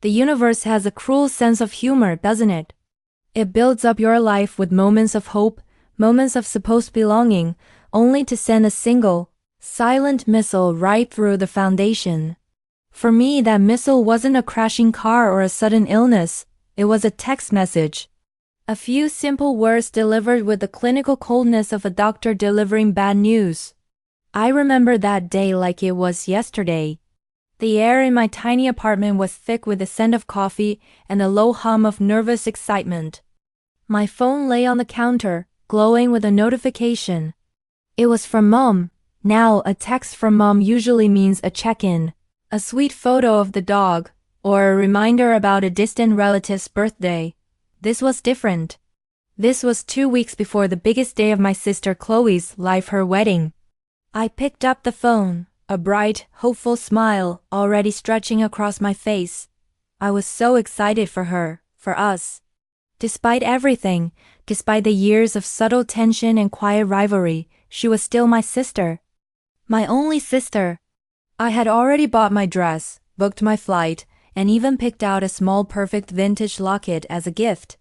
The universe has a cruel sense of humor, doesn't it? It builds up your life with moments of hope, moments of supposed belonging, only to send a single, silent missile right through the foundation. For me, that missile wasn't a crashing car or a sudden illness, it was a text message. A few simple words delivered with the clinical coldness of a doctor delivering bad news. I remember that day like it was yesterday. The air in my tiny apartment was thick with the scent of coffee and a low hum of nervous excitement. My phone lay on the counter, glowing with a notification. It was from Mom. Now, a text from Mom usually means a check-in, a sweet photo of the dog, or a reminder about a distant relative's birthday. This was different. This was 2 weeks before the biggest day of my sister Chloe's life, her wedding. I picked up the phone, a bright, hopeful smile already stretching across my face. I was so excited for her, for us. Despite everything, despite the years of subtle tension and quiet rivalry, she was still my sister. My only sister. I had already bought my dress, booked my flight, and even picked out a small perfect vintage locket as a gift.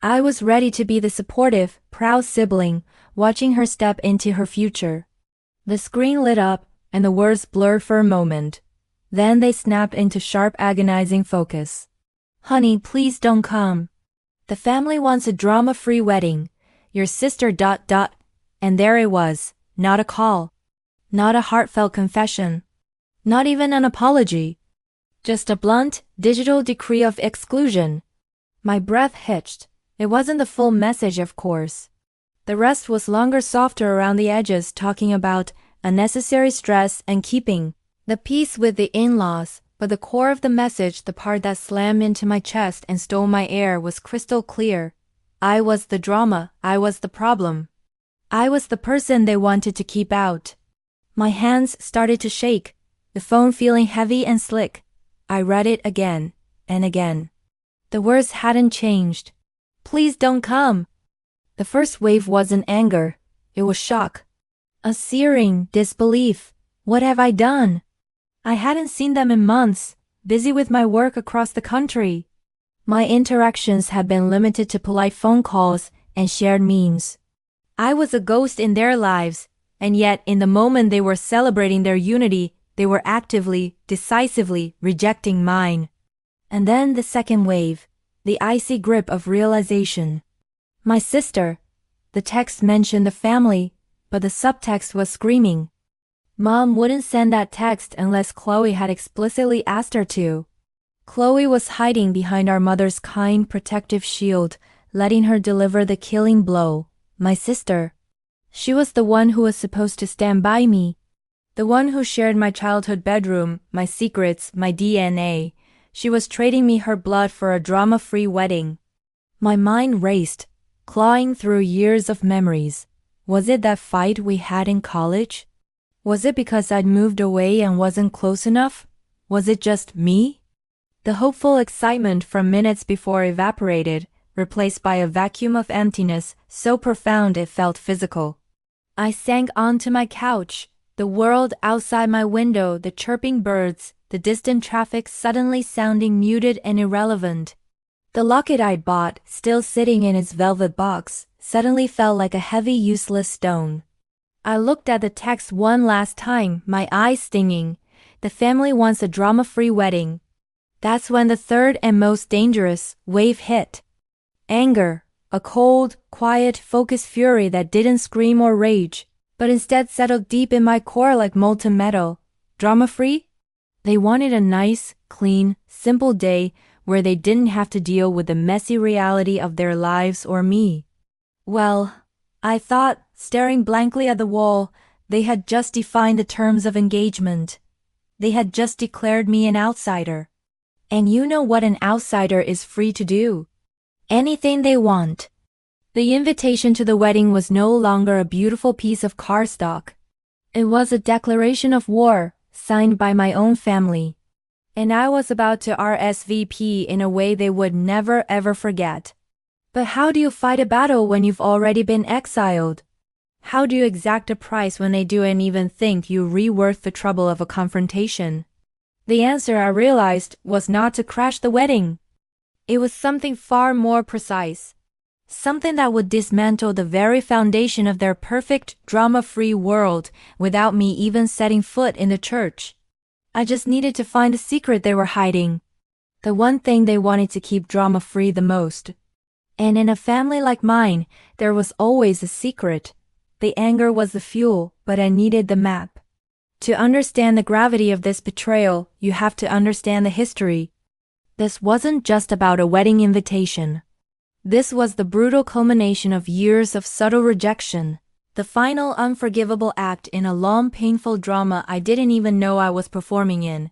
I was ready to be the supportive, proud sibling, watching her step into her future. The screen lit up, and the words blurred for a moment. Then they snapped into sharp, agonizing focus. Honey, please don't come. The family wants a drama-free wedding. Your sister ... And there it was, not a call. Not a heartfelt confession. Not even an apology. Just a blunt, digital decree of exclusion. My breath hitched. It wasn't the full message, of course. The rest was longer, softer around the edges, talking about unnecessary stress and keeping the peace with the in-laws, but the core of the message, the part that slammed into my chest and stole my air, was crystal clear. I was the drama, I was the problem. I was the person they wanted to keep out. My hands started to shake, the phone feeling heavy and slick. I read it again and again. The words hadn't changed. Please don't come. The first wave wasn't anger, it was shock. A searing disbelief. What have I done? I hadn't seen them in months, busy with my work across the country. My interactions had been limited to polite phone calls and shared memes. I was a ghost in their lives, and yet in the moment they were celebrating their unity, they were actively, decisively rejecting mine. And then the second wave, the icy grip of realization. My sister. The text mentioned the family, but the subtext was screaming. Mom wouldn't send that text unless Chloe had explicitly asked her to. Chloe was hiding behind our mother's kind, protective shield, letting her deliver the killing blow. My sister. She was the one who was supposed to stand by me. The one who shared my childhood bedroom, my secrets, my DNA. She was trading me her blood for a drama-free wedding. My mind raced, clawing through years of memories. Was it that fight we had in college? Was it because I'd moved away and wasn't close enough? Was it just me? The hopeful excitement from minutes before evaporated, replaced by a vacuum of emptiness so profound it felt physical. I sank onto my couch, the world outside my window, the chirping birds, the distant traffic suddenly sounding muted and irrelevant. The locket I'd bought, still sitting in its velvet box, suddenly felt like a heavy, useless stone. I looked at the text one last time, my eyes stinging. The family wants a drama-free wedding. That's when the third and most dangerous wave hit. Anger, a cold, quiet, focused fury that didn't scream or rage, but instead settled deep in my core like molten metal. Drama-free? They wanted a nice, clean, simple day where they didn't have to deal with the messy reality of their lives or me. Well, I thought, staring blankly at the wall, they had just defined the terms of engagement. They had just declared me an outsider. And you know what an outsider is free to do? Anything they want. The invitation to the wedding was no longer a beautiful piece of cardstock. It was a declaration of war, signed by my own family. And I was about to RSVP in a way they would never ever forget. But how do you fight a battle when you've already been exiled? How do you exact a price when they don't even think you're worth the trouble of a confrontation? The answer, I realized, was not to crash the wedding. It was something far more precise. Something that would dismantle the very foundation of their perfect, drama-free world without me even setting foot in the church. I just needed to find the secret they were hiding. The one thing they wanted to keep drama-free the most. And in a family like mine, there was always a secret. The anger was the fuel, but I needed the map. To understand the gravity of this betrayal, you have to understand the history. This wasn't just about a wedding invitation. This was the brutal culmination of years of subtle rejection, the final unforgivable act in a long, painful drama I didn't even know I was performing in.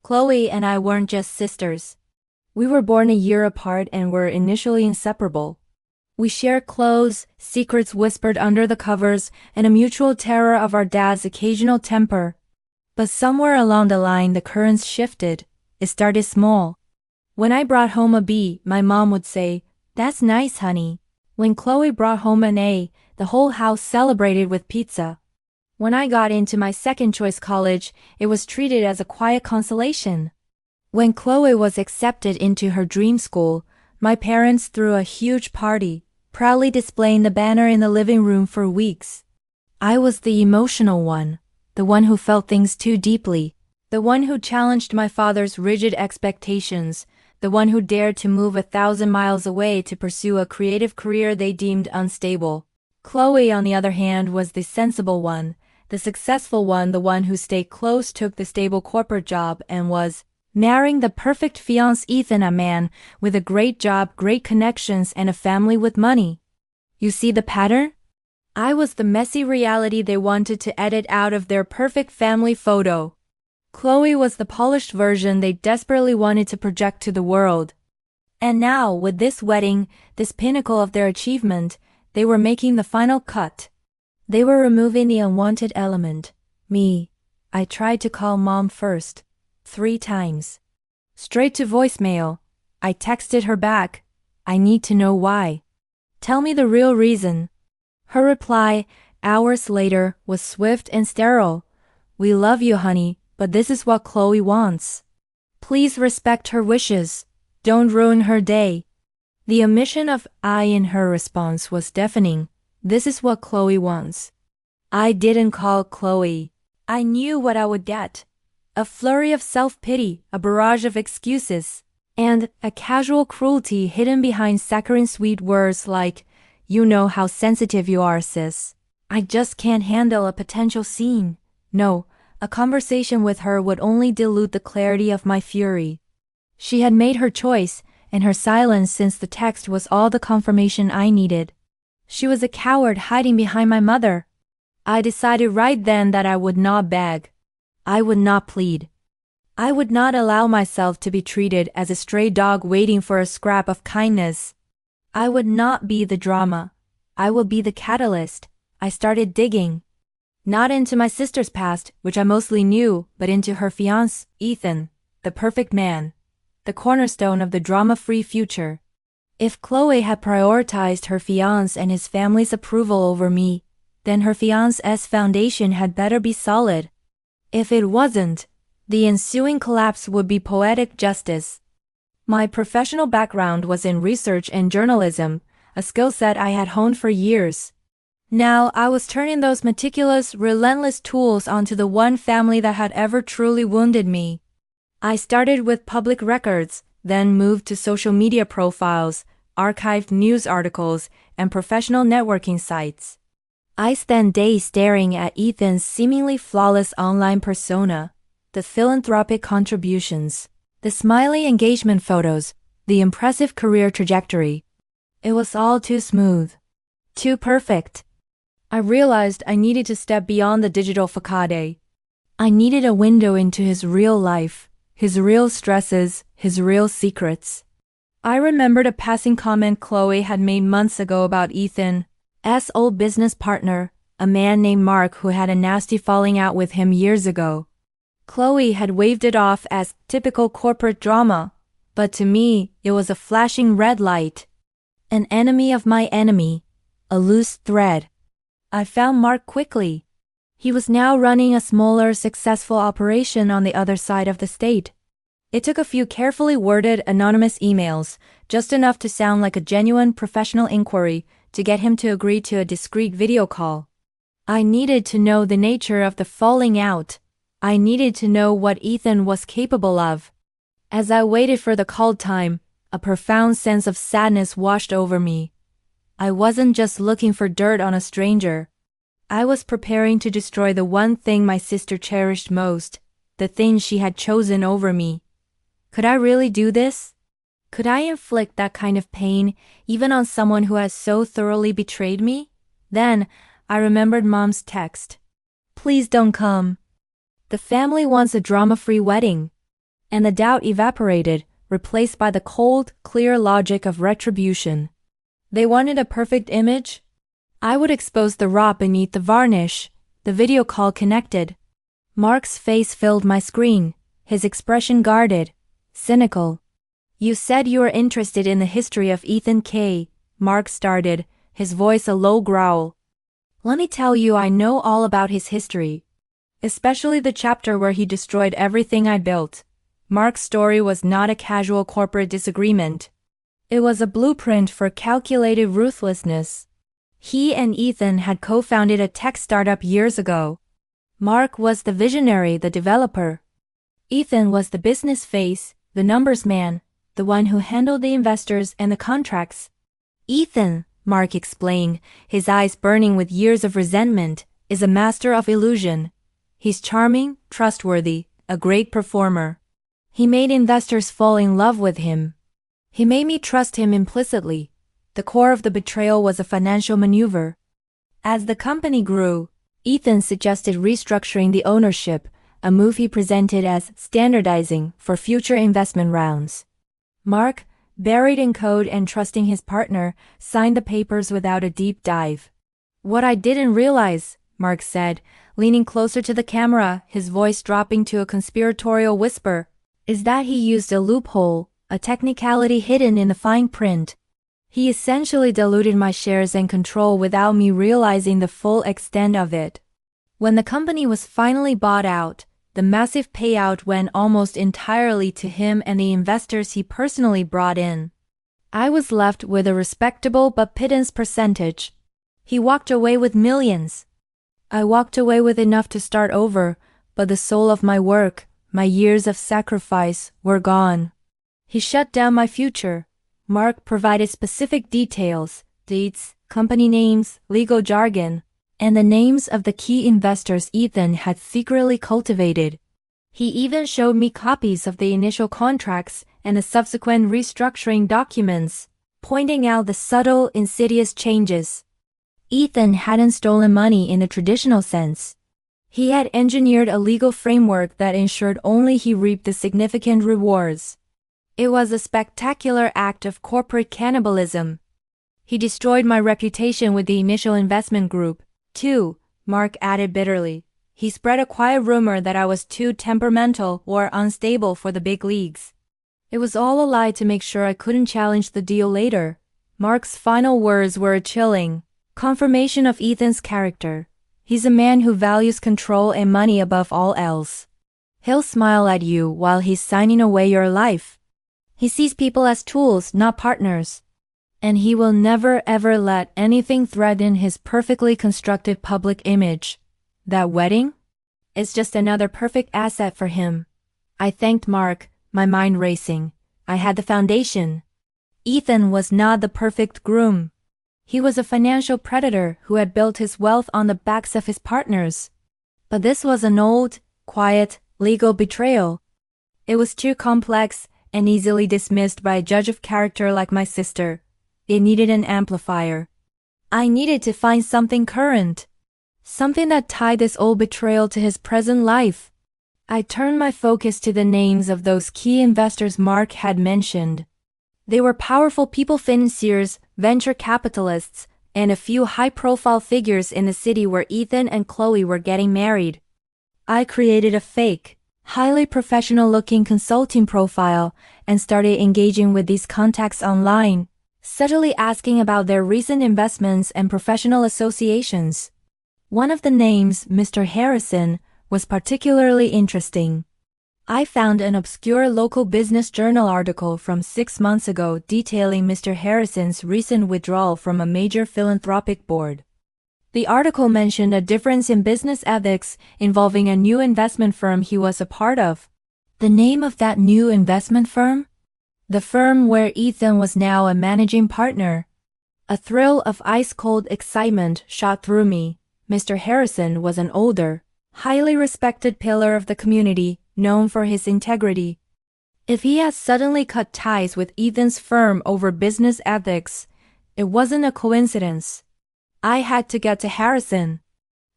Chloe and I weren't just sisters. We were born a year apart and were initially inseparable. We shared clothes, secrets whispered under the covers, and a mutual terror of our dad's occasional temper. But somewhere along the line the currents shifted. It started small. When I brought home a B, my mom would say, "That's nice, honey." When Chloe brought home an A, the whole house celebrated with pizza. When I got into my second-choice college, it was treated as a quiet consolation. When Chloe was accepted into her dream school, my parents threw a huge party, proudly displaying the banner in the living room for weeks. I was the emotional one, the one who felt things too deeply, the one who challenged my father's rigid expectations, the one who dared to move 1,000 miles away to pursue a creative career they deemed unstable. Chloe, on the other hand, was the sensible one, the successful one, the one who stayed close, took the stable corporate job, and was marrying the perfect fiancé Ethan, a man with a great job, great connections, and a family with money. You see the pattern? I was the messy reality they wanted to edit out of their perfect family photo. Chloe was the polished version they desperately wanted to project to the world. And now, with this wedding, this pinnacle of their achievement, they were making the final cut. They were removing the unwanted element, me. I tried to call Mom first. 3 times. Straight to voicemail. I texted her back. I need to know why. Tell me the real reason. Her reply, hours later, was swift and sterile. We love you, honey, but this is what Chloe wants. Please respect her wishes. Don't ruin her day. The omission of I in her response was deafening. This is what Chloe wants. I didn't call Chloe. I knew what I would get. A flurry of self-pity, a barrage of excuses, and a casual cruelty hidden behind saccharine sweet words like, "You know how sensitive you are, sis. I just can't handle a potential scene." No, a conversation with her would only dilute the clarity of my fury. She had made her choice, and her silence since the text was all the confirmation I needed. She was a coward hiding behind my mother. I decided right then that I would not beg. I would not plead. I would not allow myself to be treated as a stray dog waiting for a scrap of kindness. I would not be the drama. I would be the catalyst. I started digging. Not into my sister's past, which I mostly knew, but into her fiancé, Ethan, the perfect man, the cornerstone of the drama-free future. If Chloe had prioritized her fiancé and his family's approval over me, then her fiancé's foundation had better be solid. If it wasn't, the ensuing collapse would be poetic justice. My professional background was in research and journalism, a skill set I had honed for years. Now I was turning those meticulous, relentless tools onto the one family that had ever truly wounded me. I started with public records, then moved to social media profiles, archived news articles, and professional networking sites. I spent days staring at Ethan's seemingly flawless online persona, the philanthropic contributions, the smiley engagement photos, the impressive career trajectory. It was all too smooth. Too perfect. I realized I needed to step beyond the digital facade. I needed a window into his real life, his real stresses, his real secrets. I remembered a passing comment Chloe had made months ago about Ethan's old business partner, a man named Mark who had a nasty falling out with him years ago. Chloe had waved it off as typical corporate drama, but to me, it was a flashing red light. An enemy of my enemy. A loose thread. I found Mark quickly. He was now running a smaller, successful operation on the other side of the state. It took a few carefully worded anonymous emails, just enough to sound like a genuine professional inquiry, to get him to agree to a discreet video call. I needed to know the nature of the falling out. I needed to know what Ethan was capable of. As I waited for the call time, a profound sense of sadness washed over me. I wasn't just looking for dirt on a stranger. I was preparing to destroy the one thing my sister cherished most, the thing she had chosen over me. Could I really do this? Could I inflict that kind of pain even on someone who has so thoroughly betrayed me? Then, I remembered Mom's text. Please don't come. The family wants a drama-free wedding. And the doubt evaporated, replaced by the cold, clear logic of retribution. They wanted a perfect image? I would expose the raw beneath the varnish. The video call connected. Mark's face filled my screen, his expression guarded, cynical. You said you were interested in the history of Ethan K. Mark started, his voice a low growl. Let me tell you, I know all about his history. Especially the chapter where he destroyed everything I built. Mark's story was not a casual corporate disagreement. It was a blueprint for calculated ruthlessness. He and Ethan had co-founded a tech startup years ago. Mark was the visionary, the developer. Ethan was the business face, the numbers man, the one who handled the investors and the contracts. Ethan, Mark explained, his eyes burning with years of resentment, is a master of illusion. He's charming, trustworthy, a great performer. He made investors fall in love with him. He made me trust him implicitly. The core of the betrayal was a financial maneuver. As the company grew, Ethan suggested restructuring the ownership, a move he presented as standardizing for future investment rounds. Mark, buried in code and trusting his partner, signed the papers without a deep dive. What I didn't realize, Mark said, leaning closer to the camera, his voice dropping to a conspiratorial whisper, is that he used a loophole, a technicality hidden in the fine print. He essentially diluted my shares and control without me realizing the full extent of it. When the company was finally bought out, the massive payout went almost entirely to him and the investors he personally brought in. I was left with a respectable but pittance percentage. He walked away with millions. I walked away with enough to start over, but the soul of my work, my years of sacrifice, were gone. He shut down my future. Mark provided specific details, dates, company names, legal jargon, and the names of the key investors Ethan had secretly cultivated. He even showed me copies of the initial contracts and the subsequent restructuring documents, pointing out the subtle, insidious changes. Ethan hadn't stolen money in the traditional sense. He had engineered a legal framework that ensured only he reaped the significant rewards. It was a spectacular act of corporate cannibalism. He destroyed my reputation with the initial investment group, too, Mark added bitterly. He spread a quiet rumor that I was too temperamental or unstable for the big leagues. It was all a lie to make sure I couldn't challenge the deal later. Mark's final words were a chilling confirmation of Ethan's character. He's a man who values control and money above all else. He'll smile at you while he's signing away your life. He sees people as tools, not partners. And he will never ever let anything threaten his perfectly constructed public image. That wedding? It's just another perfect asset for him. I thanked Mark, my mind racing. I had the foundation. Ethan was not the perfect groom. He was a financial predator who had built his wealth on the backs of his partners. But this was an old, quiet, legal betrayal. It was too complex and easily dismissed by a judge of character like my sister. It needed an amplifier. I needed to find something current. Something that tied this old betrayal to his present life. I turned my focus to the names of those key investors Mark had mentioned. They were powerful people, financiers, venture capitalists, and a few high-profile figures in the city where Ethan and Chloe were getting married. I created a fake, highly professional-looking consulting profile and started engaging with these contacts online, subtly asking about their recent investments and professional associations. One of the names, Mr. Harrison, was particularly interesting. I found an obscure local business journal article from 6 months ago detailing Mr. Harrison's recent withdrawal from a major philanthropic board. The article mentioned a difference in business ethics involving a new investment firm he was a part of. The name of that new investment firm? The firm where Ethan was now a managing partner. A thrill of ice-cold excitement shot through me. Mr. Harrison was an older, highly respected pillar of the community, known for his integrity. If he had suddenly cut ties with Ethan's firm over business ethics, it wasn't a coincidence. I had to get to Harrison.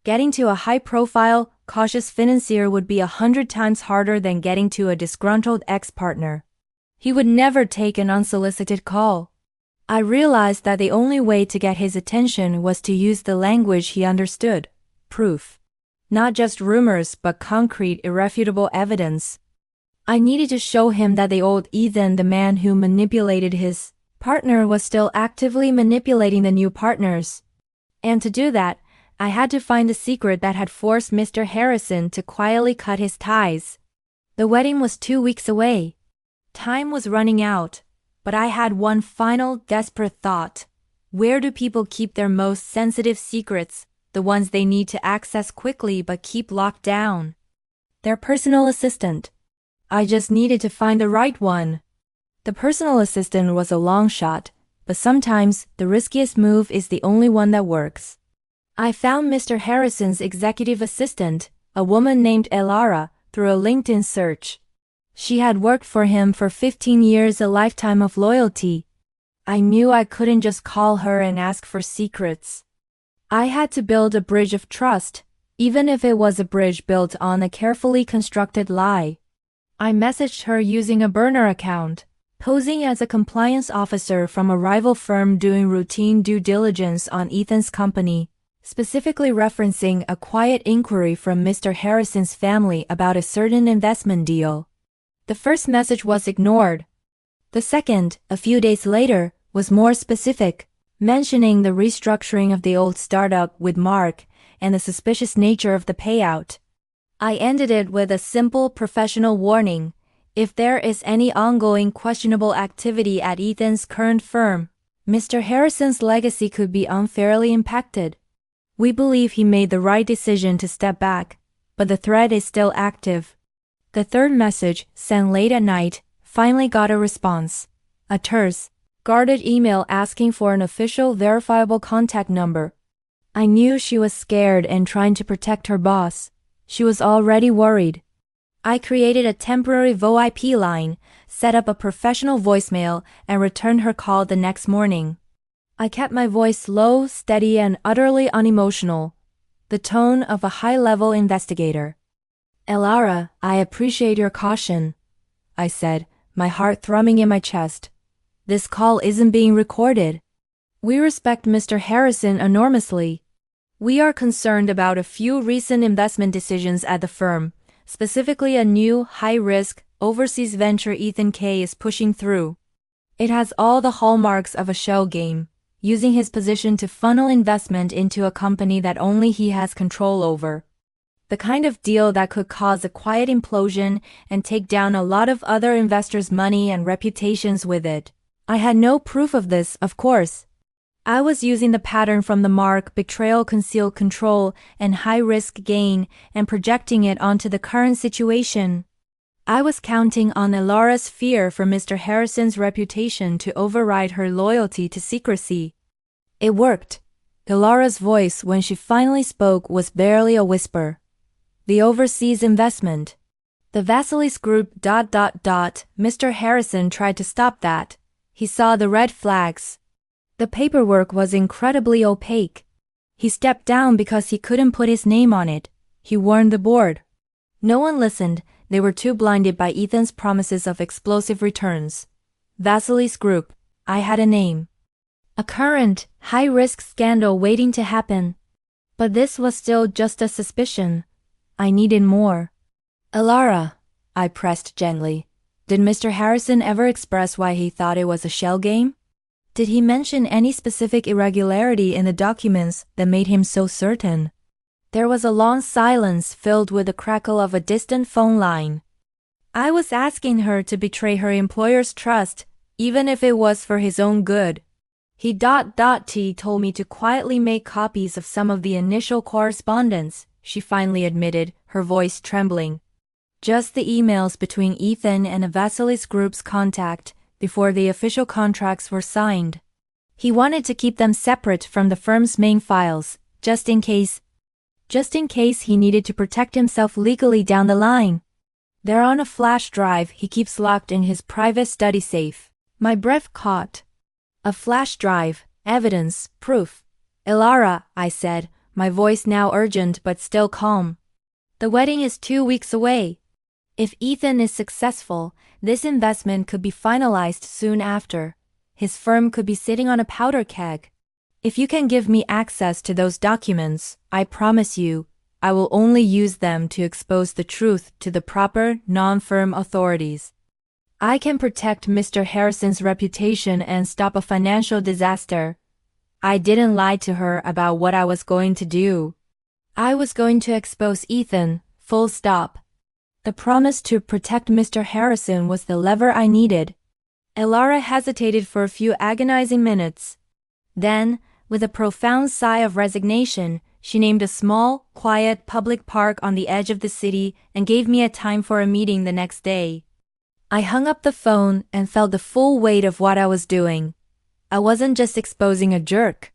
Getting to a high-profile, cautious financier would be 100 times harder than getting to a disgruntled ex-partner. He would never take an unsolicited call. I realized that the only way to get his attention was to use the language he understood, proof. Not just rumors but concrete, irrefutable evidence. I needed to show him that the old Ethan, the man who manipulated his partner, was still actively manipulating the new partners. And to do that, I had to find the secret that had forced Mr. Harrison to quietly cut his ties. The wedding was 2 weeks away. Time was running out. But I had one final, desperate thought. Where do people keep their most sensitive secrets, the ones they need to access quickly but keep locked down? Their personal assistant. I just needed to find the right one. The personal assistant was a long shot, but sometimes the riskiest move is the only one that works. I found Mr. Harrison's executive assistant, a woman named Elara, through a LinkedIn search. She had worked for him for 15 years, a lifetime of loyalty. I knew I couldn't just call her and ask for secrets. I had to build a bridge of trust, even if it was a bridge built on a carefully constructed lie. I messaged her using a burner account, posing as a compliance officer from a rival firm doing routine due diligence on Ethan's company, specifically referencing a quiet inquiry from Mr. Harrison's family about a certain investment deal. The first message was ignored. The second, a few days later, was more specific, mentioning the restructuring of the old startup with Mark and the suspicious nature of the payout. I ended it with a simple professional warning. If there is any ongoing questionable activity at Ethan's current firm, Mr. Harrison's legacy could be unfairly impacted. We believe he made the right decision to step back, but the threat is still active. The third message, sent late at night, finally got a response. A terse, guarded email asking for an official verifiable contact number. I knew she was scared and trying to protect her boss. She was already worried. I created a temporary VoIP line, set up a professional voicemail, and returned her call the next morning. I kept my voice low, steady, and utterly unemotional, the tone of a high-level investigator. Elara, I appreciate your caution, I said, my heart thrumming in my chest. This call isn't being recorded. We respect Mr. Harrison enormously. We are concerned about a few recent investment decisions at the firm, specifically a new, high-risk, overseas venture Ethan K. is pushing through. It has all the hallmarks of a shell game, using his position to funnel investment into a company that only he has control over. The kind of deal that could cause a quiet implosion and take down a lot of other investors' money and reputations with it. I had no proof of this, of course. I was using the pattern from the Mark, betrayal, concealed control, and high-risk gain and projecting it onto the current situation. I was counting on Elara's fear for Mr. Harrison's reputation to override her loyalty to secrecy. It worked. Elara's voice when she finally spoke was barely a whisper. The overseas investment. The Vasilis Group... Mr. Harrison tried to stop that. He saw the red flags. The paperwork was incredibly opaque. He stepped down because he couldn't put his name on it. He warned the board. No one listened. They were too blinded by Ethan's promises of explosive returns. Vasilis Group. I had a name. A current, high-risk scandal waiting to happen. But this was still just a suspicion. I needed more. Elara, I pressed gently. Did Mr. Harrison ever express why he thought it was a shell game? Did he mention any specific irregularity in the documents that made him so certain? There was a long silence filled with the crackle of a distant phone line. I was asking her to betray her employer's trust, even if it was for his own good. He told me to quietly make copies of some of the initial correspondence, she finally admitted, her voice trembling. Just the emails between Ethan and a Vasilis Group's contact before the official contracts were signed. He wanted to keep them separate from the firm's main files, just in case he needed to protect himself legally down the line. They're on a flash drive he keeps locked in his private study safe. My breath caught. A flash drive, evidence, proof. Ilara, I said, my voice now urgent but still calm. The wedding is 2 weeks away. If Ethan is successful, this investment could be finalized soon after. His firm could be sitting on a powder keg. If you can give me access to those documents, I promise you, I will only use them to expose the truth to the proper, non-firm authorities. I can protect Mr. Harrison's reputation and stop a financial disaster. I didn't lie to her about what I was going to do. I was going to expose Ethan, full stop. The promise to protect Mr. Harrison was the lever I needed. Ilara hesitated for a few agonizing minutes. Then, with a profound sigh of resignation, she named a small, quiet public park on the edge of the city and gave me a time for a meeting the next day. I hung up the phone and felt the full weight of what I was doing. I wasn't just exposing a jerk.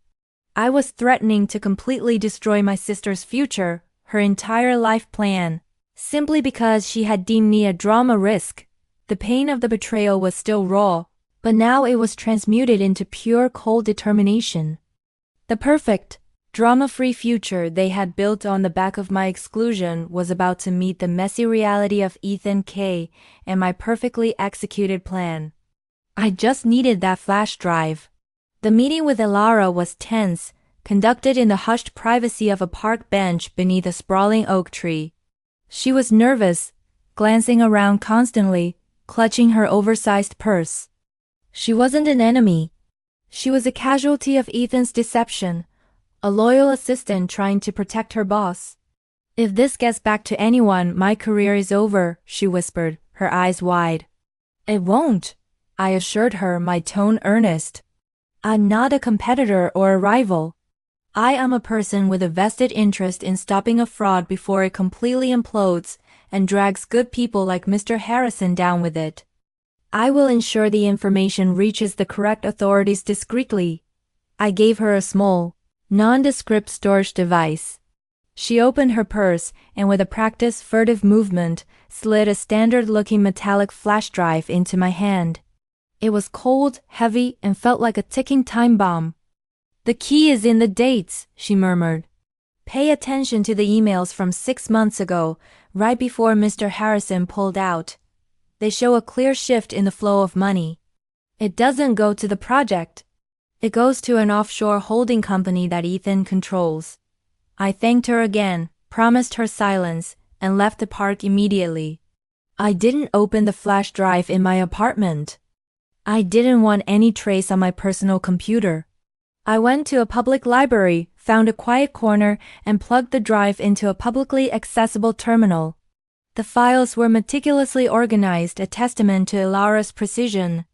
I was threatening to completely destroy my sister's future, her entire life plan, simply because she had deemed me a drama risk. The pain of the betrayal was still raw, but now it was transmuted into pure cold determination. The perfect, drama-free future they had built on the back of my exclusion was about to meet the messy reality of Ethan K. and my perfectly executed plan. I just needed that flash drive. The meeting with Ilara was tense, conducted in the hushed privacy of a park bench beneath a sprawling oak tree. She was nervous, glancing around constantly, clutching her oversized purse. She wasn't an enemy. She was a casualty of Ethan's deception, a loyal assistant trying to protect her boss. If this gets back to anyone, my career is over, she whispered, her eyes wide. It won't, I assured her, my tone earnest. I'm not a competitor or a rival. I am a person with a vested interest in stopping a fraud before it completely implodes and drags good people like Mr. Harrison down with it. I will ensure the information reaches the correct authorities discreetly. I gave her a small, nondescript storage device. She opened her purse and with a practiced furtive movement slid a standard-looking metallic flash drive into my hand. It was cold, heavy, and felt like a ticking time bomb. The key is in the dates, she murmured. Pay attention to the emails from 6 months ago, right before Mr. Harrison pulled out. They show a clear shift in the flow of money. It doesn't go to the project. It goes to an offshore holding company that Ethan controls. I thanked her again, promised her silence, and left the park immediately. I didn't open the flash drive in my apartment. I didn't want any trace on my personal computer. I went to a public library, found a quiet corner, and plugged the drive into a publicly accessible terminal. The files were meticulously organized, a testament to Ilara's precision.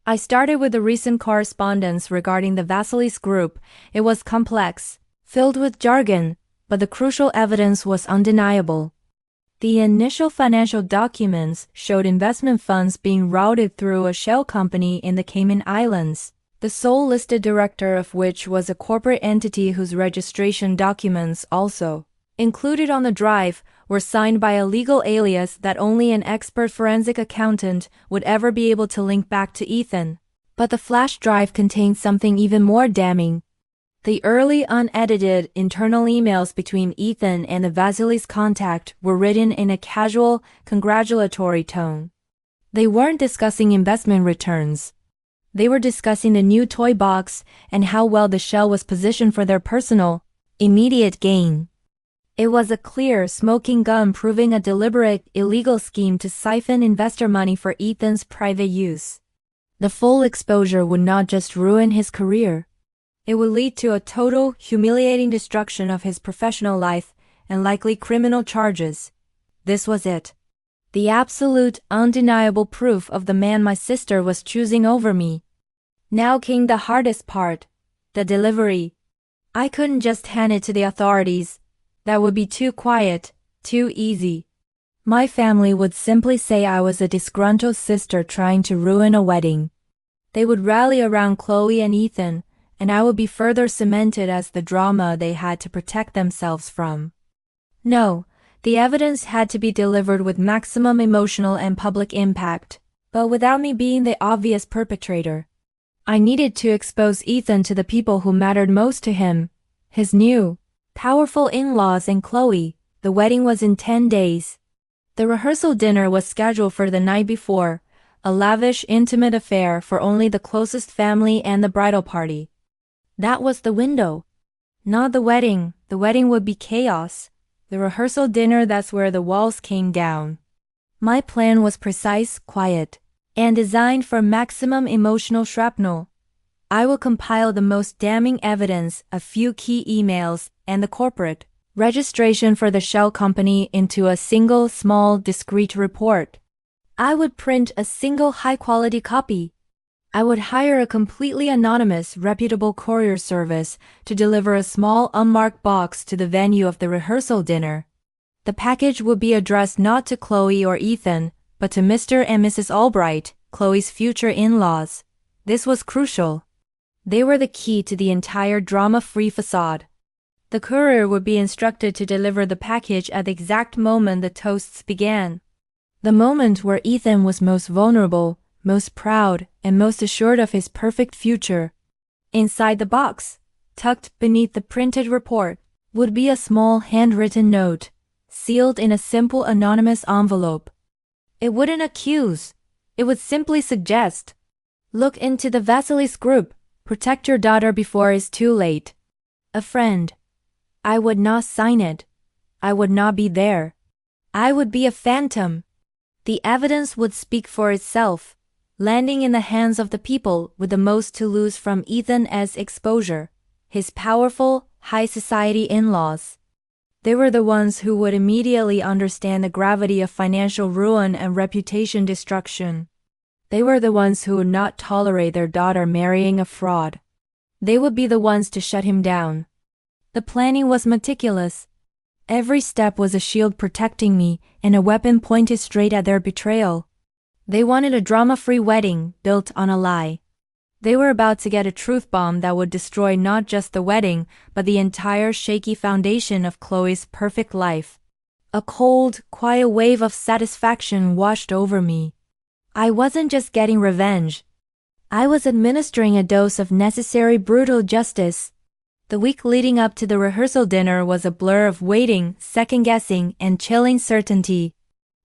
I started with the recent correspondence regarding the Vasilis Group. It was complex, filled with jargon, but the crucial evidence was undeniable. The initial financial documents showed investment funds being routed through a shell company in the Cayman Islands, the sole listed director of which was a corporate entity whose registration documents also included on the drive were signed by a legal alias that only an expert forensic accountant would ever be able to link back to Ethan. But the flash drive contained something even more damning. The early unedited internal emails between Ethan and the Vasilis contact were written in a casual, congratulatory tone. They weren't discussing investment returns. They were discussing the new toy box and how well the shell was positioned for their personal, immediate gain. It was a clear, smoking gun proving a deliberate, illegal scheme to siphon investor money for Ethan's private use. The full exposure would not just ruin his career. It would lead to a total, humiliating destruction of his professional life, and likely criminal charges. This was it. The absolute, undeniable proof of the man my sister was choosing over me. Now came the hardest part, the delivery. I couldn't just hand it to the authorities. That would be too quiet, too easy. My family would simply say I was a disgruntled sister trying to ruin a wedding. They would rally around Chloe and Ethan, and I would be further cemented as the drama they had to protect themselves from. No, the evidence had to be delivered with maximum emotional and public impact, but without me being the obvious perpetrator. I needed to expose Ethan to the people who mattered most to him, his new, powerful in-laws and Chloe. The wedding was in 10 days. The rehearsal dinner was scheduled for the night before, a lavish, intimate affair for only the closest family and the bridal party. That was the window. Not the wedding. The wedding would be chaos. The rehearsal dinner, that's where the walls came down. My plan was precise, quiet, and designed for maximum emotional shrapnel. I will compile the most damning evidence, a few key emails, and the corporate registration for the shell company into a single, small, discreet report. I would print a single high-quality copy. I would hire a completely anonymous, reputable courier service to deliver a small, unmarked box to the venue of the rehearsal dinner. The package would be addressed not to Chloe or Ethan, but to Mr. and Mrs. Albright, Chloe's future in-laws. This was crucial. They were the key to the entire drama-free facade. The courier would be instructed to deliver the package at the exact moment the toasts began. The moment where Ethan was most vulnerable, most proud, and most assured of his perfect future. Inside the box, tucked beneath the printed report, would be a small handwritten note, sealed in a simple anonymous envelope. It wouldn't accuse. It would simply suggest, look into the Vasilis group, protect your daughter before it's too late. A friend. I would not sign it. I would not be there. I would be a phantom. The evidence would speak for itself, landing in the hands of the people with the most to lose from Ethan's exposure, his powerful, high society in-laws. They were the ones who would immediately understand the gravity of financial ruin and reputation destruction. They were the ones who would not tolerate their daughter marrying a fraud. They would be the ones to shut him down. The planning was meticulous. Every step was a shield protecting me and a weapon pointed straight at their betrayal. They wanted a drama-free wedding built on a lie. They were about to get a truth bomb that would destroy not just the wedding, but the entire shaky foundation of Chloe's perfect life. A cold, quiet wave of satisfaction washed over me. I wasn't just getting revenge. I was administering a dose of necessary brutal justice. The week leading up to the rehearsal dinner was a blur of waiting, second-guessing, and chilling certainty.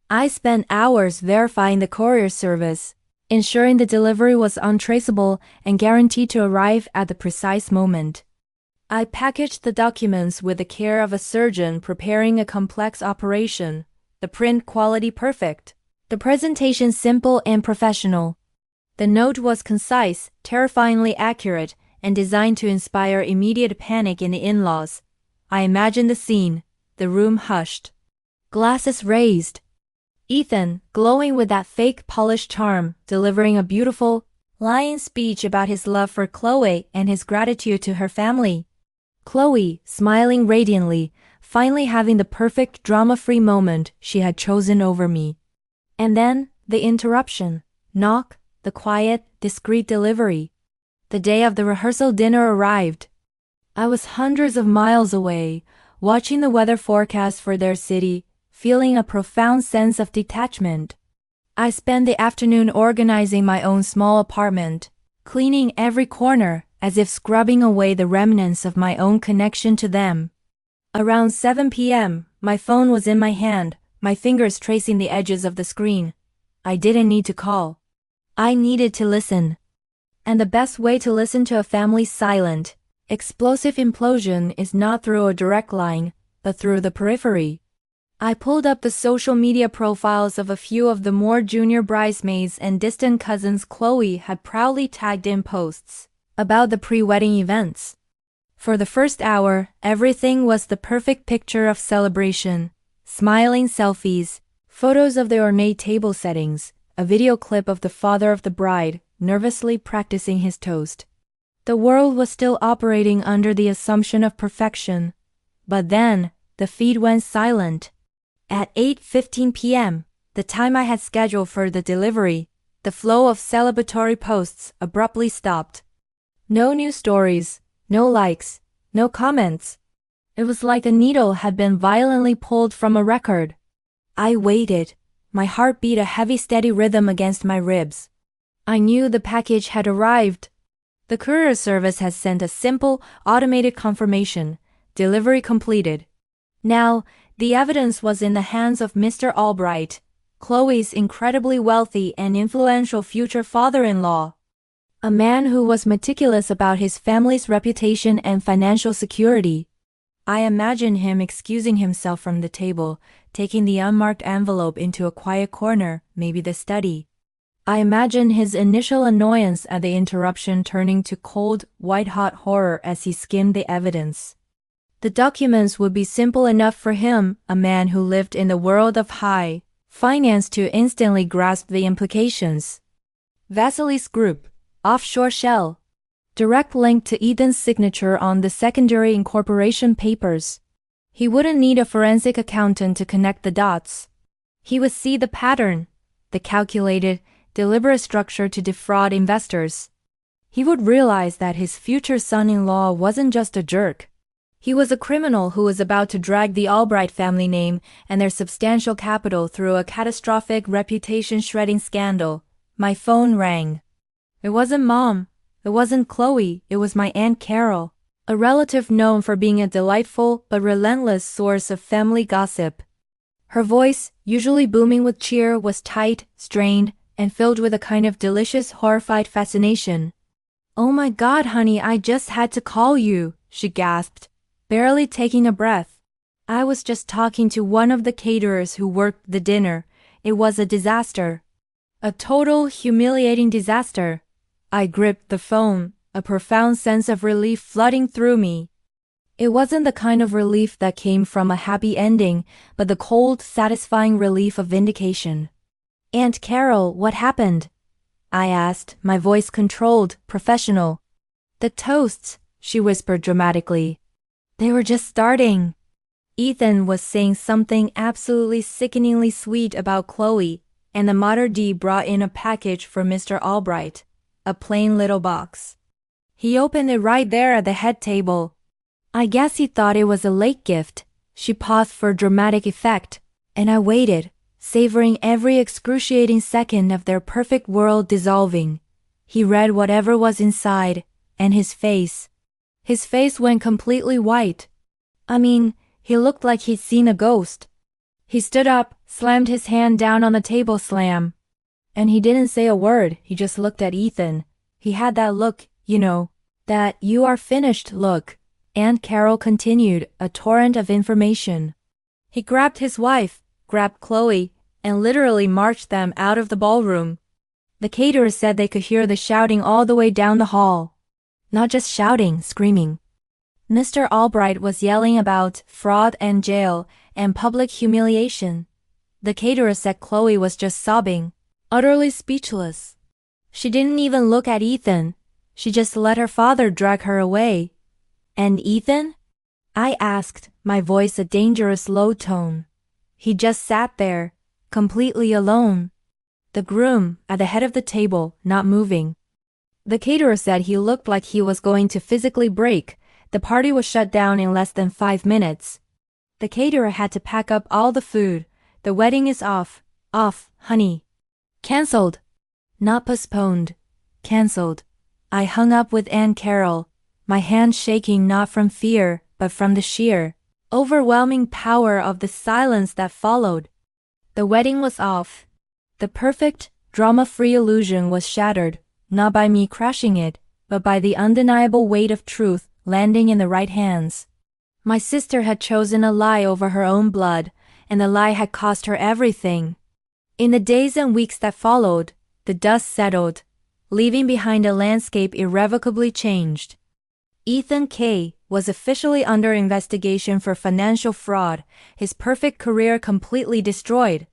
I spent hours verifying the courier service, ensuring the delivery was untraceable and guaranteed to arrive at the precise moment. I packaged the documents with the care of a surgeon preparing a complex operation, the print quality perfect, the presentation simple and professional. The note was concise, terrifyingly accurate, and designed to inspire immediate panic in the in-laws. I imagined the scene, the room hushed, glasses raised. Ethan, glowing with that fake polished charm, delivering a beautiful, lying speech about his love for Chloe and his gratitude to her family. Chloe, smiling radiantly, finally having the perfect drama-free moment she had chosen over me. And then, the interruption. Knock, the quiet, discreet delivery. The day of the rehearsal dinner arrived. I was hundreds of miles away, watching the weather forecast for their city, feeling a profound sense of detachment. I spent the afternoon organizing my own small apartment, cleaning every corner, as if scrubbing away the remnants of my own connection to them. Around 7 p.m., my phone was in my hand, my fingers tracing the edges of the screen. I didn't need to call. I needed to listen. And the best way to listen to a family's silent, explosive implosion is not through a direct line, but through the periphery. I pulled up the social media profiles of a few of the more junior bridesmaids and distant cousins Chloe had proudly tagged in posts about the pre-wedding events. For the first hour, everything was the perfect picture of celebration. Smiling selfies, photos of the ornate table settings, a video clip of the father of the bride, nervously practicing his toast. The world was still operating under the assumption of perfection. But then, the feed went silent. At 8:15 p.m., the time I had scheduled for the delivery, the flow of celebratory posts abruptly stopped. No new stories, no likes, no comments. It was like a needle had been violently pulled from a record. I waited. My heart beat a heavy steady rhythm against my ribs. I knew the package had arrived. The courier service had sent a simple, automated confirmation, delivery completed. Now, the evidence was in the hands of Mr. Albright, Chloe's incredibly wealthy and influential future father-in-law. A man who was meticulous about his family's reputation and financial security. I imagined him excusing himself from the table, taking the unmarked envelope into a quiet corner, maybe the study. I imagined his initial annoyance at the interruption turning to cold, white-hot horror as he skimmed the evidence. The documents would be simple enough for him, a man who lived in the world of high finance, to instantly grasp the implications. Vasilis Group, offshore shell. Direct link to Ethan's signature on the secondary incorporation papers. He wouldn't need a forensic accountant to connect the dots. He would see the pattern, the calculated, deliberate structure to defraud investors. He would realize that his future son-in-law wasn't just a jerk. He was a criminal who was about to drag the Albright family name and their substantial capital through a catastrophic reputation-shredding scandal. My phone rang. It wasn't Mom. It wasn't Chloe. It was my Aunt Carol, a relative known for being a delightful but relentless source of family gossip. Her voice, usually booming with cheer, was tight, strained, and filled with a kind of delicious, horrified fascination. "Oh my God, honey, I just had to call you," she gasped, barely taking a breath. "I was just talking to one of the caterers who worked the dinner. It was a disaster. A total, humiliating disaster." I gripped the phone, a profound sense of relief flooding through me. It wasn't the kind of relief that came from a happy ending, but the cold, satisfying relief of vindication. "Aunt Carol, what happened?" I asked, my voice controlled, professional. "The toasts," she whispered dramatically. "They were just starting." Ethan was saying something absolutely sickeningly sweet about Chloe, and the Mater D brought in a package for Mr. Albright, a plain little box. He opened it right there at the head table. I guess he thought it was a late gift. She paused for dramatic effect, and I waited, savoring every excruciating second of their perfect world dissolving. He read whatever was inside, and his face went completely white. I mean, he looked like he'd seen a ghost. He stood up, slammed his hand down on the table slam. And he didn't say a word, he just looked at Ethan. He had that look, you know, that "you are finished" look. Aunt Carol continued, a torrent of information. He grabbed his wife, grabbed Chloe, and literally marched them out of the ballroom. The caterer said they could hear the shouting all the way down the hall. Not just shouting, screaming. Mr. Albright was yelling about fraud and jail and public humiliation. The caterer said Chloe was just sobbing, utterly speechless. She didn't even look at Ethan. She just let her father drag her away. "And Ethan?" I asked, my voice a dangerous low tone. He just sat there, completely alone. The groom, at the head of the table, not moving. The caterer said he looked like he was going to physically break. The party was shut down in less than 5 minutes. The caterer had to pack up all the food. The wedding is off, honey. Cancelled. Not postponed. Cancelled. I hung up with Aunt Carol, my hand shaking not from fear, but from the sheer, overwhelming power of the silence that followed. The wedding was off. The perfect, drama-free illusion was shattered, not by me crashing it, but by the undeniable weight of truth landing in the right hands. My sister had chosen a lie over her own blood, and the lie had cost her everything. In the days and weeks that followed, the dust settled, leaving behind a landscape irrevocably changed. Ethan K. was officially under investigation for financial fraud, his perfect career completely destroyed.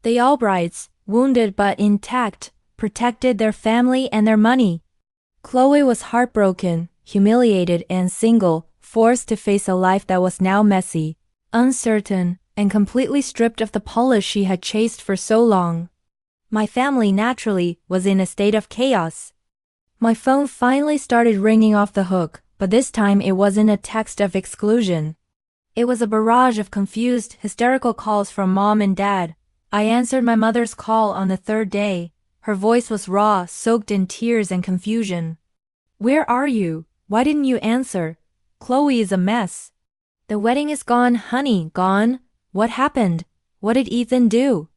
The Albrights, wounded but intact, protected their family and their money. Chloe was heartbroken, humiliated and single, forced to face a life that was now messy, uncertain, and completely stripped of the polish she had chased for so long. My family naturally was in a state of chaos. My phone finally started ringing off the hook, but this time it wasn't a text of exclusion. It was a barrage of confused, hysterical calls from mom and dad. I answered my mother's call on the third day. Her voice was raw, soaked in tears and confusion. "Where are you? Why didn't you answer? Chloe is a mess." "The wedding is gone, honey, gone. What happened? What did Ethan do?"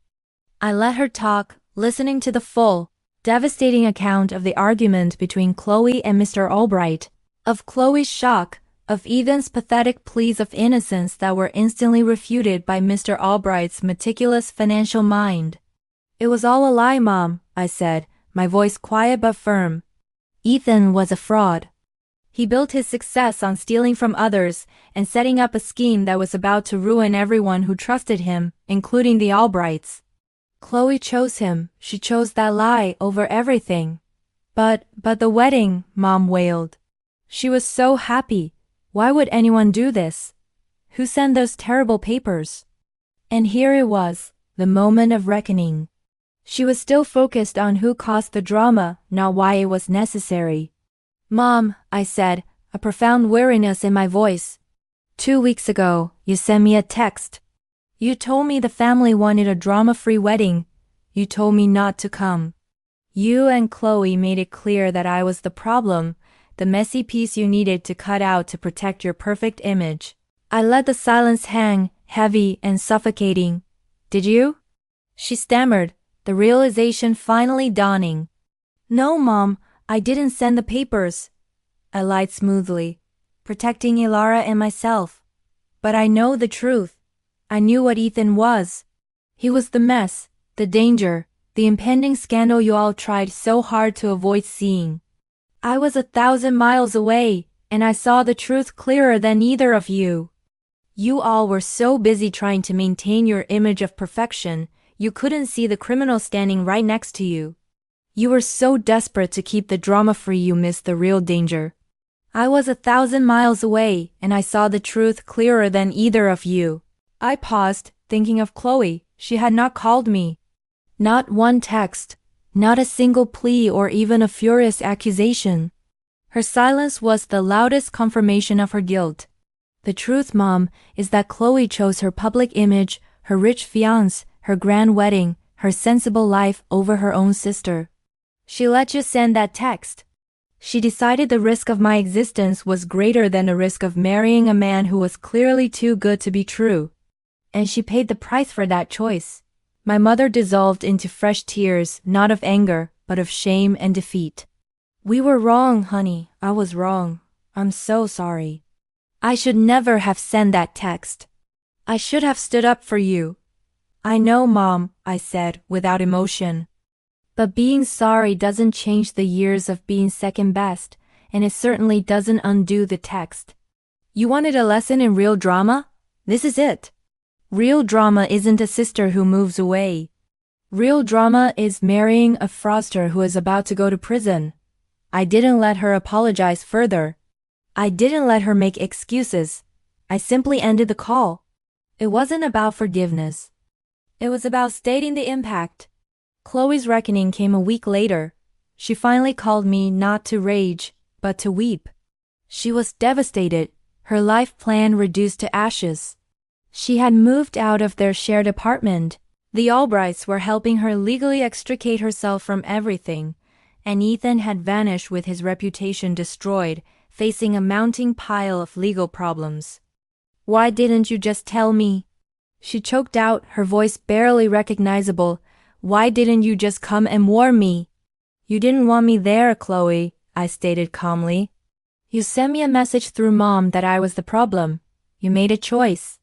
I let her talk, listening to the full, devastating account of the argument between Chloe and Mr. Albright, of Chloe's shock, of Ethan's pathetic pleas of innocence that were instantly refuted by Mr. Albright's meticulous financial mind. "It was all a lie, Mom," I said, my voice quiet but firm. "Ethan was a fraud. He built his success on stealing from others and setting up a scheme that was about to ruin everyone who trusted him, including the Albrights. Chloe chose him. She chose that lie over everything. But the wedding," Mom wailed. "She was so happy. Why would anyone do this? Who sent those terrible papers?" And here it was, the moment of reckoning. She was still focused on who caused the drama, not why it was necessary. "Mom," I said, a profound weariness in my voice. 2 weeks ago, you sent me a text. You told me the family wanted a drama-free wedding. You told me not to come. You and Chloe made it clear that I was the problem, the messy piece you needed to cut out to protect your perfect image. I let the silence hang, heavy and suffocating. "Did you?" She stammered, the realization finally dawning. "No, Mom, I didn't send the papers." I lied smoothly, protecting Ilara and myself. "But I know the truth. I knew what Ethan was. He was the mess, the danger, the impending scandal you all tried so hard to avoid seeing. I was 1,000 miles away, and I saw the truth clearer than either of you. You all were so busy trying to maintain your image of perfection, you couldn't see the criminal standing right next to you. You were so desperate to keep the drama free you missed the real danger. I was 1,000 miles away, and I saw the truth clearer than either of you." I paused, thinking of Chloe. She had not called me. Not one text, not a single plea or even a furious accusation. Her silence was the loudest confirmation of her guilt. "The truth, Mom, is that Chloe chose her public image, her rich fiancé, her grand wedding, her sensible life over her own sister. She let you send that text. She decided the risk of my existence was greater than the risk of marrying a man who was clearly too good to be true. And she paid the price for that choice." My mother dissolved into fresh tears, not of anger, but of shame and defeat. "We were wrong, honey. I was wrong. I'm so sorry. I should never have sent that text. I should have stood up for you." "I know, Mom," I said, without emotion. "But being sorry doesn't change the years of being second best, and it certainly doesn't undo the text. You wanted a lesson in real drama? This is it. Real drama isn't a sister who moves away. Real drama is marrying a fraudster who is about to go to prison." I didn't let her apologize further. I didn't let her make excuses. I simply ended the call. It wasn't about forgiveness. It was about stating the impact. Chloe's reckoning came a week later. She finally called me not to rage, but to weep. She was devastated, her life plan reduced to ashes. She had moved out of their shared apartment. The Albrights were helping her legally extricate herself from everything, and Ethan had vanished with his reputation destroyed, facing a mounting pile of legal problems. "Why didn't you just tell me?" She choked out, her voice barely recognizable. "Why didn't you just come and warn me?" "You didn't want me there, Chloe," I stated calmly. "You sent me a message through Mom that I was the problem. You made a choice.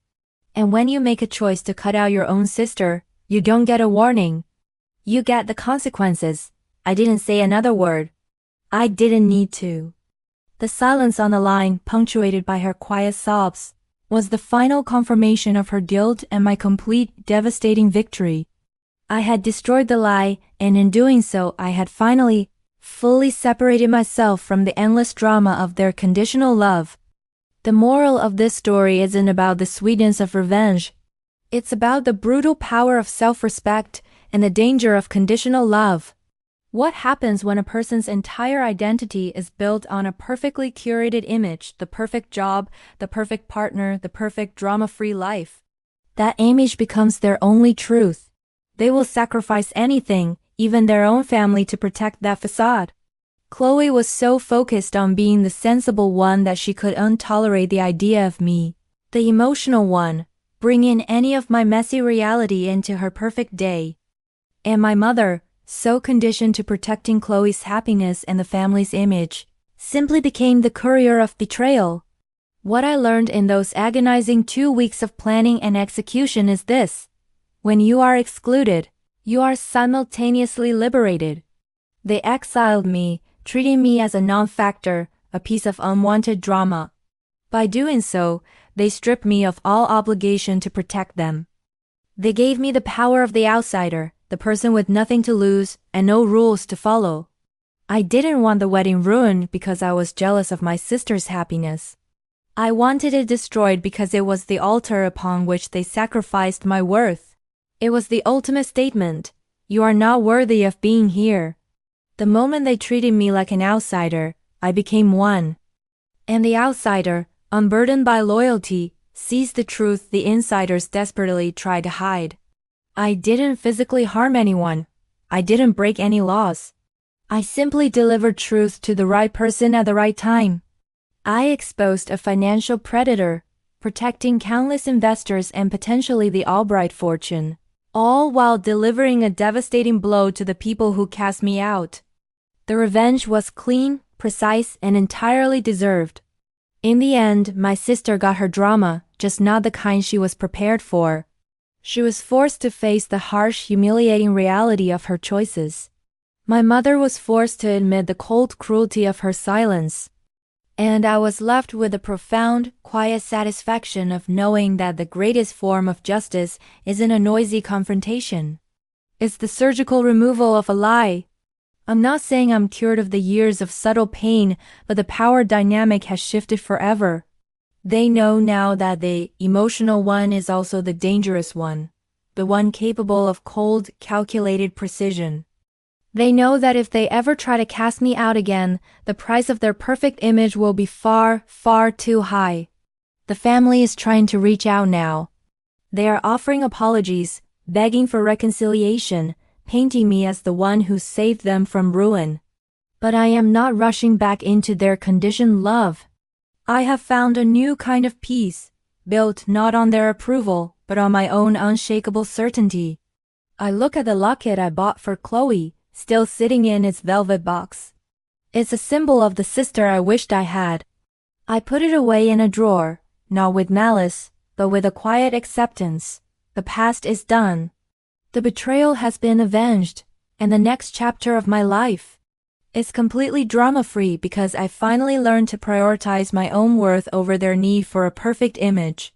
And when you make a choice to cut out your own sister, you don't get a warning. You get the consequences." I didn't say another word. I didn't need to. The silence on the line, punctuated by her quiet sobs, was the final confirmation of her guilt and my complete, devastating victory. I had destroyed the lie, and in doing so I had finally, fully separated myself from the endless drama of their conditional love. The moral of this story isn't about the sweetness of revenge. It's about the brutal power of self-respect and the danger of conditional love. What happens when a person's entire identity is built on a perfectly curated image, the perfect job, the perfect partner, the perfect drama-free life? That image becomes their only truth. They will sacrifice anything, even their own family, to protect that facade. Chloe was so focused on being the sensible one that she could untolerate the idea of me, the emotional one, bring in any of my messy reality into her perfect day. And my mother, so conditioned to protecting Chloe's happiness and the family's image, simply became the courier of betrayal. What I learned in those agonizing 2 weeks of planning and execution is this: when you are excluded, you are simultaneously liberated. They exiled me, treating me as a non-factor, a piece of unwanted drama. By doing so, they stripped me of all obligation to protect them. They gave me the power of the outsider, the person with nothing to lose and no rules to follow. I didn't want the wedding ruined because I was jealous of my sister's happiness. I wanted it destroyed because it was the altar upon which they sacrificed my worth. It was the ultimate statement: you are not worthy of being here. The moment they treated me like an outsider, I became one. And the outsider, unburdened by loyalty, sees the truth the insiders desperately try to hide. I didn't physically harm anyone. I didn't break any laws. I simply delivered truth to the right person at the right time. I exposed a financial predator, protecting countless investors and potentially the Albright fortune, all while delivering a devastating blow to the people who cast me out. The revenge was clean, precise, and entirely deserved. In the end, my sister got her drama, just not the kind she was prepared for. She was forced to face the harsh, humiliating reality of her choices. My mother was forced to admit the cold cruelty of her silence. And I was left with the profound, quiet satisfaction of knowing that the greatest form of justice isn't a noisy confrontation. It's the surgical removal of a lie. I'm not saying I'm cured of the years of subtle pain, but the power dynamic has shifted forever. They know now that the emotional one is also the dangerous one, the one capable of cold, calculated precision. They know that if they ever try to cast me out again, the price of their perfect image will be far, far too high. The family is trying to reach out now. They are offering apologies, begging for reconciliation, painting me as the one who saved them from ruin. But I am not rushing back into their conditioned love. I have found a new kind of peace, built not on their approval, but on my own unshakable certainty. I look at the locket I bought for Chloe, still sitting in its velvet box. It's a symbol of the sister I wished I had. I put it away in a drawer, not with malice, but with a quiet acceptance. The past is done. The betrayal has been avenged, and the next chapter of my life is completely drama-free because I finally learned to prioritize my own worth over their need for a perfect image.